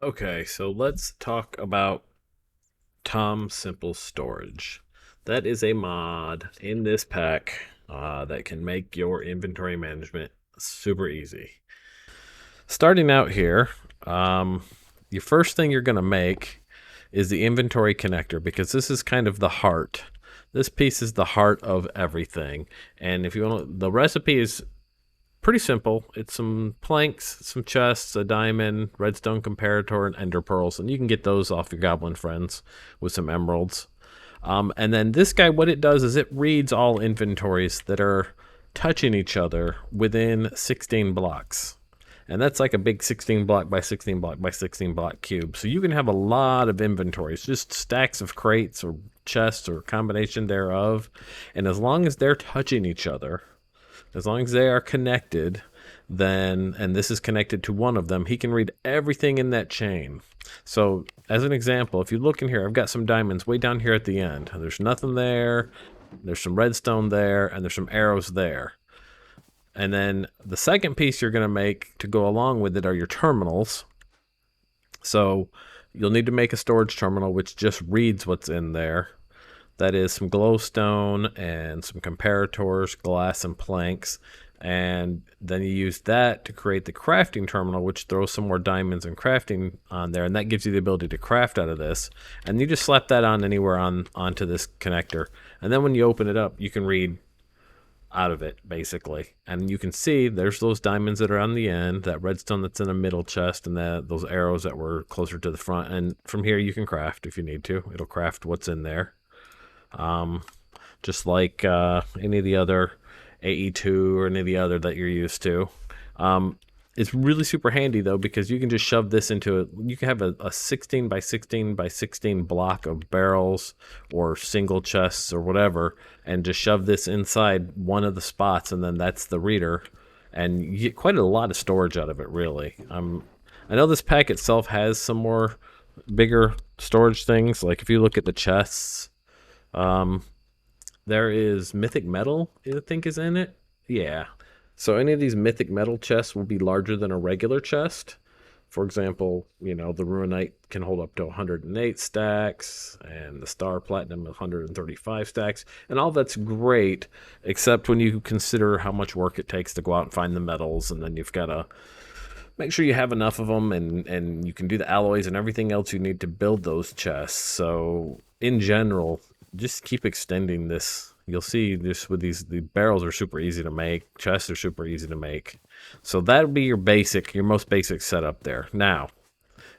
Okay, so let's talk about Tom Simple Storage. That is a mod in this pack that can make your inventory management super easy. Starting out here, your first thing you're going to make is the inventory connector because this is kind of the heart. This piece is the heart of everything. And if you want, the recipe is pretty simple. It's some planks, some chests, a diamond, redstone comparator, and ender pearls, and you can get those off your goblin friends with some emeralds. And then this guy, what it does is it reads all inventories that are touching each other within 16 blocks. And that's like a big 16 block by 16 block by 16 block cube. So you can have a lot of inventories, just stacks of crates or chests or combination thereof. And as long as they're touching each other, as long as they are connected, then, and this is connected to one of them, he can read everything in that chain. So, as an example, if you look in here, I've got some diamonds way down here at the end. There's nothing there, there's some redstone there, and there's some arrows there. And then the second piece you're going to make to go along with it are your terminals. So, you'll need to make a storage terminal which just reads what's in there. That is some glowstone and some comparators, glass and planks. And then you use that to create the crafting terminal, which throws some more diamonds and crafting on there. And that gives you the ability to craft out of this. And you just slap that on anywhere onto this connector. And then when you open it up, you can read out of it, basically. And you can see there's those diamonds that are on the end, that redstone that's in the middle chest, and those arrows that were closer to the front. And from here, you can craft if you need to. It'll craft what's in there. Just like any of the other AE2 or any of the other that you're used to. It's really super handy though because you can just shove this into it. You can have a 16 by 16 by 16 block of barrels or single chests or whatever, and just shove this inside one of the spots, and then that's the reader, and you get quite a lot of storage out of it. Really, I know this pack itself has some more bigger storage things. Like if you look at the chests. There is mythic metal, I think, is in it. Yeah. So any of these mythic metal chests will be larger than a regular chest. For example, the Ruinite can hold up to 108 stacks, and the Star Platinum 135 stacks. And all that's great, except when you consider how much work it takes to go out and find the metals, and then you've got to make sure you have enough of them, and you can do the alloys and everything else you need to build those chests. So in general, just keep extending this. You'll see this with the barrels are super easy to make. Chests are super easy to make. So that'll be your most basic setup there. Now,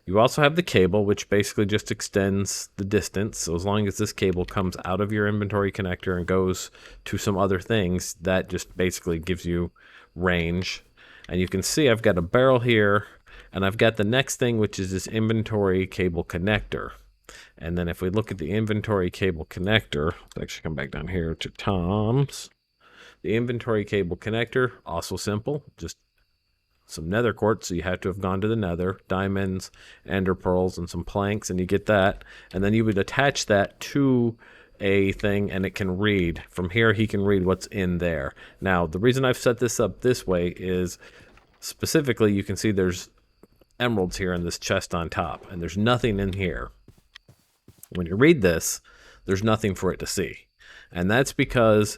you also have the cable, which basically just extends the distance. So as long as this cable comes out of your inventory connector and goes to some other things, that just basically gives you range. And you can see I've got a barrel here, and I've got the next thing, which is this inventory cable connector. And then if we look at the inventory cable connector, let's actually come back down here to Tom's. The inventory cable connector, also simple, just some nether quartz, so you have to have gone to the nether, diamonds, ender pearls, and some planks, and you get that. And then you would attach that to a thing, and it can read. From here, he can read what's in there. Now, the reason I've set this up this way is specifically you can see there's emeralds here in this chest on top, and there's nothing in here. When you read this, there's nothing for it to see. And that's because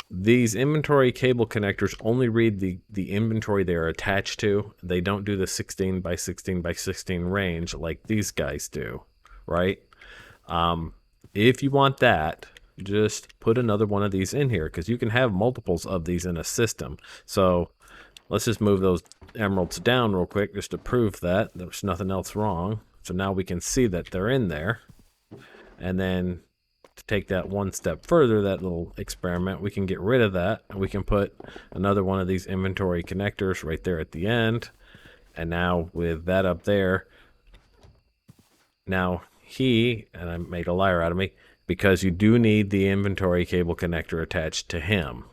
these inventory cable connectors only read the inventory they're attached to. They don't do the 16 by 16 by 16 range like these guys do, right? If you want that, just put another one of these in here because you can have multiples of these in a system. So let's just move those emeralds down real quick just to prove that there's nothing else wrong. So now we can see that they're in there. And then to take that one step further, that little experiment, we can get rid of that, and we can put another one of these inventory connectors right there at the end. And now with that up there, now and I made a liar out of me, because you do need the inventory cable connector attached to him.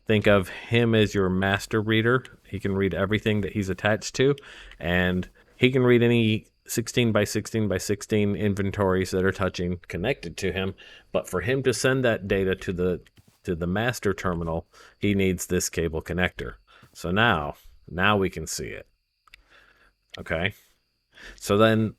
Think of him as your master reader. He can read everything that he's attached to, and he can read any 16 by 16 by 16 inventories that are touching connected to him. But for him to send that data to the master terminal, he needs this cable connector. So now we can see it. Okay. So then,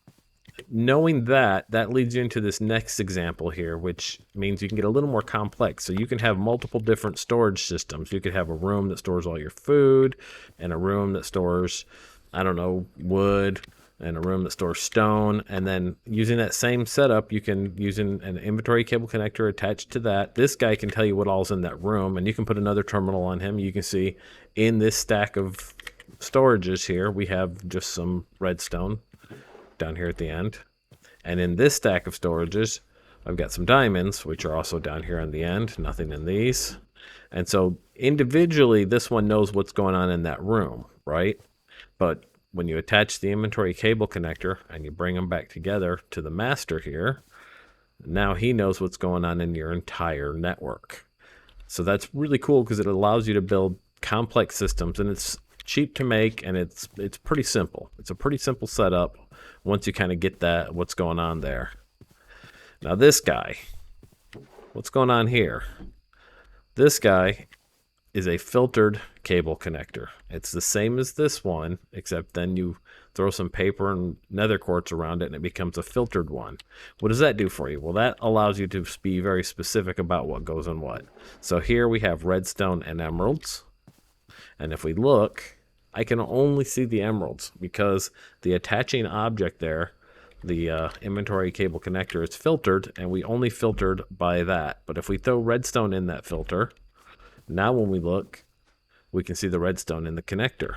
knowing that leads you into this next example here, which means you can get a little more complex. So you can have multiple different storage systems. You could have a room that stores all your food, and a room that stores, I don't know, wood, and a room that stores stone. And then using that same setup, you can use an inventory cable connector attached to that. This guy can tell you what all's in that room, and you can put another terminal on him. You can see in this stack of storages here, we have just some redstone down here at the end. And in this stack of storages, I've got some diamonds, which are also down here on the end. Nothing in these. And so individually, this one knows what's going on in that room, right? But when you attach the inventory cable connector and you bring them back together to the master here, now he knows what's going on in your entire network. So that's really cool because it allows you to build complex systems, and it's cheap to make, and it's pretty simple. It's a pretty simple setup once you kind of get that what's going on there. Now this guy, what's going on here? This guy is a filtered cable connector. It's the same as this one, except then you throw some paper and nether quartz around it and it becomes a filtered one. What does that do for you? Well, that allows you to be very specific about what goes in what. So here we have redstone and emeralds. And if we look, I can only see the emeralds because the attaching object there, the inventory cable connector, is filtered, and we only filtered by that. But if we throw redstone in that filter, now when we look, we can see the redstone in the connector.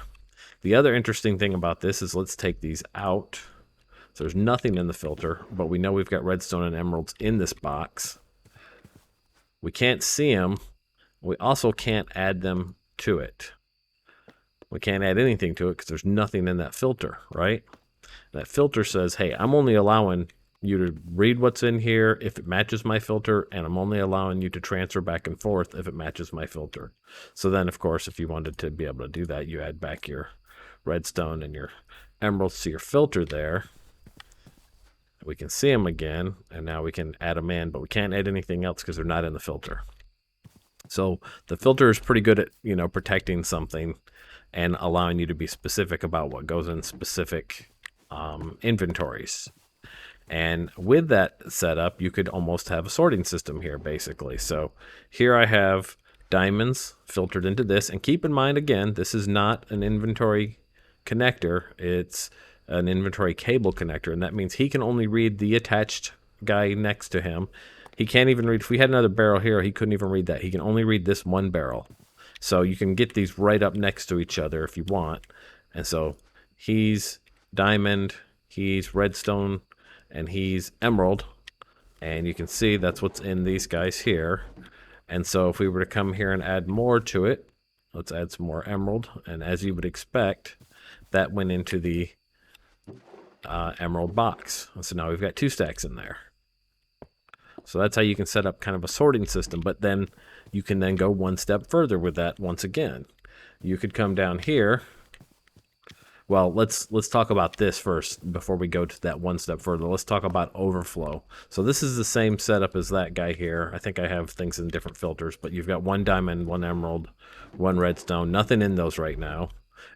The other interesting thing about this is, let's take these out. So there's nothing in the filter, but we know we've got redstone and emeralds in this box. We can't see them. We also can't add them to it. We can't add anything to it because there's nothing in that filter, right? That filter says, hey, I'm only allowing you to read what's in here if it matches my filter, and I'm only allowing you to transfer back and forth if it matches my filter. So then, of course, if you wanted to be able to do that, you add back your redstone and your emeralds to your filter there. We can see them again, and now we can add them in, but we can't add anything else because they're not in the filter. So the filter is pretty good at, protecting something and allowing you to be specific about what goes in specific inventories. And with that setup, you could almost have a sorting system here, basically. So here I have diamonds filtered into this. And keep in mind, again, this is not an inventory connector. It's an inventory cable connector. And that means he can only read the attached guy next to him. He can't even read, if we had another barrel here, he couldn't even read that. He can only read this one barrel. So you can get these right up next to each other if you want. And so he's diamond, he's redstone, and he's emerald. And you can see that's what's in these guys here. And so if we were to come here and add more to it, let's add some more emerald. And as you would expect, that went into the emerald box. And so now we've got 2 stacks in there. So that's how you can set up kind of a sorting system. But then you can then go one step further with that once again. You could come down here. Well, let's talk about this first before we go to that one step further. Let's talk about overflow. So this is the same setup as that guy here. I think I have things in different filters, but you've got 1 diamond, 1 emerald, 1 redstone, nothing in those right now.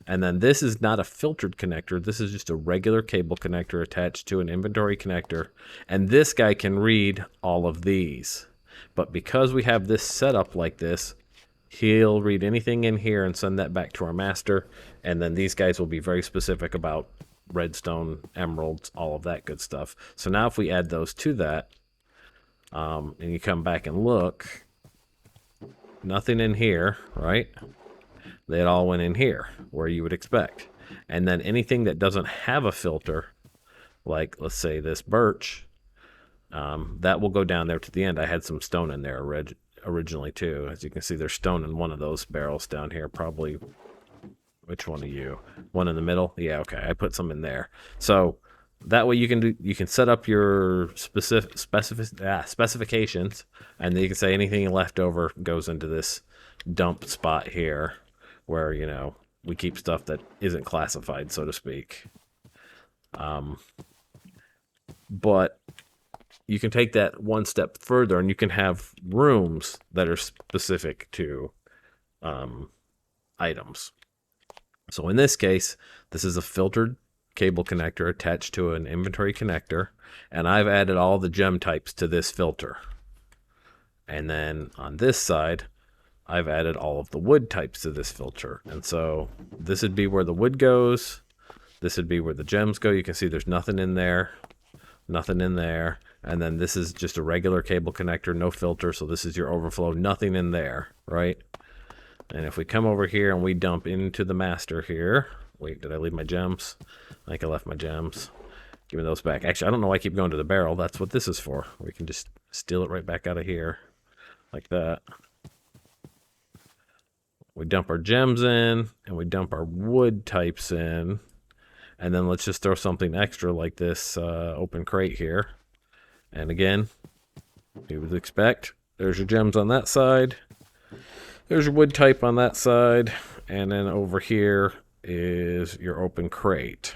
And then this is not a filtered connector. This is just a regular cable connector attached to an inventory connector. And this guy can read all of these. But because we have this set up like this, he'll read anything in here and send that back to our master. And then these guys will be very specific about redstone, emeralds, all of that good stuff. So now if we add those to that, and you come back and look, nothing in here, right? They all went in here where you would expect. And then anything that doesn't have a filter, like let's say this birch, that will go down there to the end. I had some stone in there originally too. As you can see, there's stone in one of those barrels down here. Probably, which one are you? One in the middle? Yeah, okay. I put some in there. So that way you can set up your specifications, and then you can say anything left over goes into this dump spot here, where we keep stuff that isn't classified, so to speak. But you can take that one step further, and you can have rooms that are specific to items. So in this case, this is a filtered cable connector attached to an inventory connector, and I've added all the gem types to this filter. And then on this side, I've added all of the wood types to this filter. And so this would be where the wood goes. This would be where the gems go. You can see there's nothing in there, nothing in there. And then this is just a regular cable connector, no filter. So this is your overflow, nothing in there, right? And if we come over here and we dump into the master here, wait, did I leave my gems? I think I left my gems. Give me those back. Actually, I don't know why I keep going to the barrel. That's what this is for. We can just steal it right back out of here like that. We dump our gems in and we dump our wood types in. And then let's just throw something extra like this open crate here. And again, you would expect, there's your gems on that side. There's your wood type on that side. And then over here is your open crate.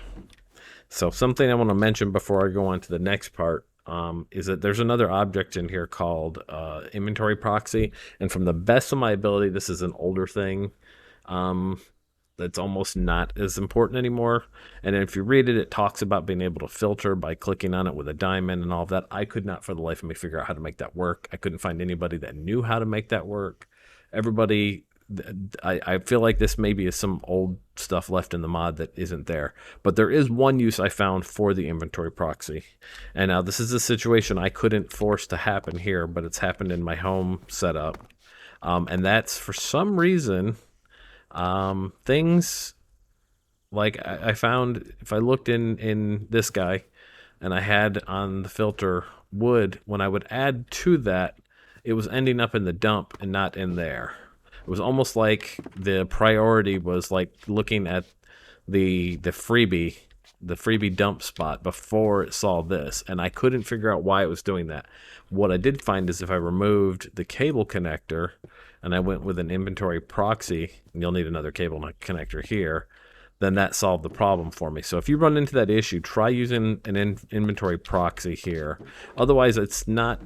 So something I want to mention before I go on to the next part is that there's another object in here called inventory proxy. And from the best of my ability, this is an older thing. That's almost not as important anymore. And if you read it, it talks about being able to filter by clicking on it with a diamond and all of that. I could not for the life of me figure out how to make that work. I couldn't find anybody that knew how to make that work. Everybody, I feel like this maybe is some old stuff left in the mod that isn't there. But there is one use I found for the inventory proxy. And now this is a situation I couldn't force to happen here, but it's happened in my home setup. And that's for some reason... things like I found if I looked in this guy and I had on the filter wood, when I would add to that, it was ending up in the dump and not in there. It was almost like the priority was like looking at the freebie dump spot before it saw this, and I couldn't figure out why it was doing that. What I did find is if I removed the cable connector and I went with an inventory proxy, and you'll need another cable connector here, then that solved the problem for me. So if you run into that issue, try using an inventory proxy here. Otherwise, it's not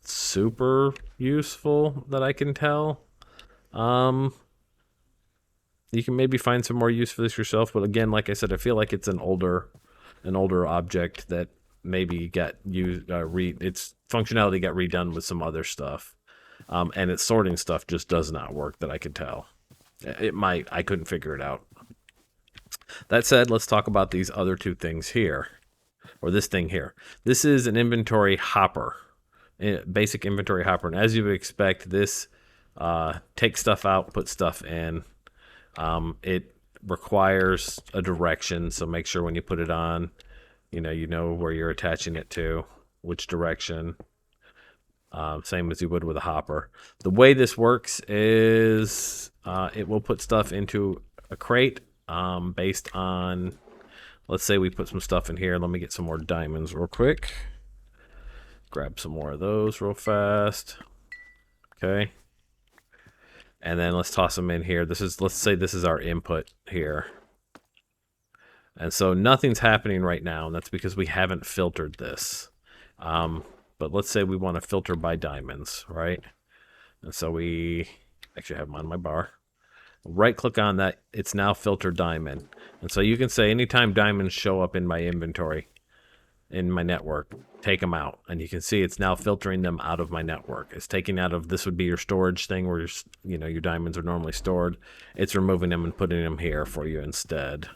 super useful that I can tell. You can maybe find some more use for this yourself, but again, like I said, I feel like it's an older object that maybe got used, its functionality got redone with some other stuff. And its sorting stuff just does not work that I could tell. It might, I couldn't figure it out. That said, let's talk about these other two things here, or this thing here. This is an inventory hopper, basic inventory hopper. And as you would expect, this takes stuff out, puts stuff in. It requires a direction, so make sure when you put it on, you know where you're attaching it to, which direction. Same as you would with a hopper. The way this works is it will put stuff into a crate based on, let's say we put some stuff in here. Let me get some more diamonds real quick. Grab some more of those real fast. Okay. And then let's toss them in here. Let's say this is our input here. And so nothing's happening right now, and that's because we haven't filtered this. But let's say we want to filter by diamonds, right? And so we actually have them on my bar. Right click on that, it's now filter diamond. And so you can say anytime diamonds show up in my inventory, in my network, take them out. And you can see it's now filtering them out of my network. It's taking out of, this would be your storage thing where your diamonds are normally stored. It's removing them and putting them here for you instead.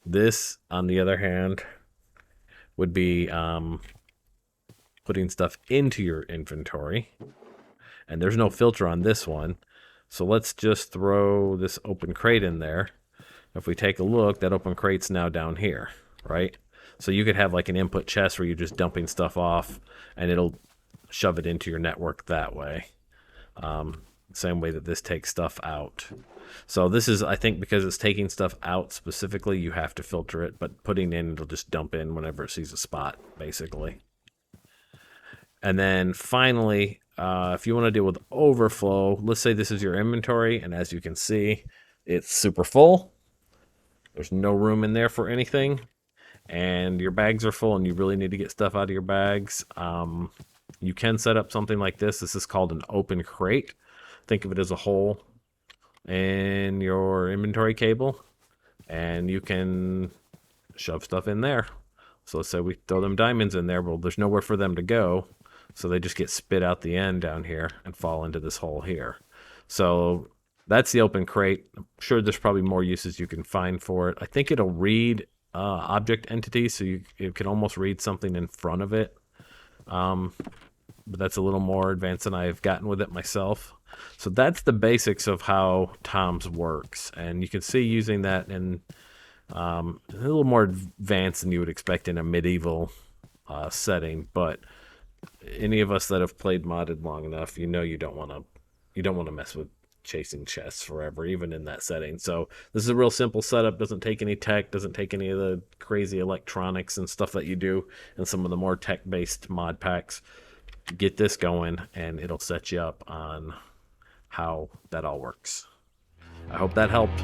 This, on the other hand, would be putting stuff into your inventory. And there's no filter on this one. So let's just throw this open crate in there. If we take a look, that open crate's now down here, right? So you could have like an input chest where you're just dumping stuff off and it'll shove it into your network that way. Same way that this takes stuff out. So this is, I think, because it's taking stuff out specifically, you have to filter it, but putting in, it'll just dump in whenever it sees a spot, basically. And then finally, if you want to deal with overflow, let's say this is your inventory, and as you can see, it's super full. There's no room in there for anything, and your bags are full, and you really need to get stuff out of your bags. You can set up something like this. This is called an open crate. Think of it as a hole in your inventory cable, and you can shove stuff in there. So let's say we throw them diamonds in there. Well, there's nowhere for them to go, so they just get spit out the end down here and fall into this hole here. So that's the open crate. I'm sure there's probably more uses you can find for it. I think it'll read object entities, so you can almost read something in front of it. But that's a little more advanced than I've gotten with it myself. So that's the basics of how Tom's works, and you can see using that in a little more advanced than you would expect in a medieval setting. But any of us that have played modded long enough, you don't want to mess with chasing chests forever, even in that setting. So this is a real simple setup. Doesn't take any tech, doesn't take any of the crazy electronics and stuff that you do in some of the more tech-based mod packs. Get this going, and it'll set you up on how that all works. I hope that helped.